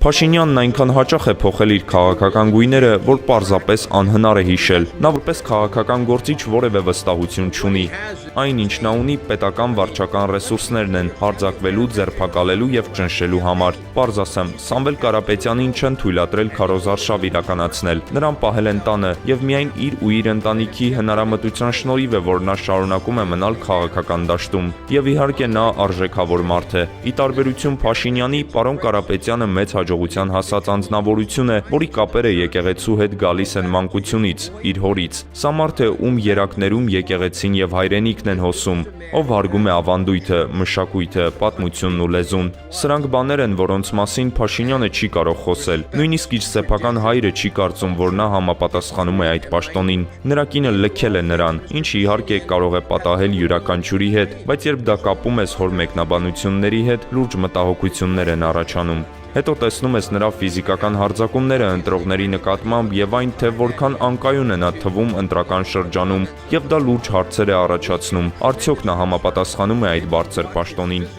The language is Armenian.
Փաշինյանն այնքան հաճախ է փոխել իր քաղաքական գույները, որ պարզապես անհնար է հիշել։ Նա որպես քաղաքական գործիչ որևէ վստահություն չունի։ Այն, ինչ նա ունի, պետական վարչական ռեսուրսներն են հարձակվելու, ձերբակալելու եւ ճնշելու համար։ Պարզ ասեմ, Սամվել Կարապետյանին չեն թույլատրել քարոզարշավ իրականացնել։ Նրան պահել են տանը եւ միայն իր ու իր ընտանիքի հնարամտության շնորհիվ է, որ նա շարունակում է մնալ քաղաքական դաշտում։ Եվ իհարկե նա արժեքավոր մարդ է։ Ի տարբերություն Փաշինյանի, պարոն Կարապետյանը մեծ հաջողության հասած անձնավորություն է, որի կապերը եկեղեցու հետ գալիս են մանկությունից, իր հորից։ Սա մարդ է, ում երակներում եկեղեցին եւ հայրենիքն են հոսում, ով հարգում է ավանդույթը, մշակույթը, պատմությունն ու լեզուն։ Սրանք բաներ են, որոնց մասին Փաշինյանը չի կարող խոսել։ Նույնիսկ իր սեփական հայրը չի կարծում, որ նա համապատասխանում է այդ պաշտոնին։ Նրա կինը լքել է նրան, ինչը իհարկե կարող է պատահել յուրաքանչյուրի հետ, բայց երբ դա կապում ես հոր մեկնաբանությունների հետ, լուրջ մտահոգություններ են առաջանում։ Հետո տեսնում ես նրա ֆիզիկական հարձակումները ընտրողների նկատմամբ եւ այն, թե որքան անկայուն է նա թվում ընտրական շրջանում, եւ դա լուրջ հարցեր է առաջացնում։ Արդյոք նա համապատասխանում է այդ բարձր պաշտոնին։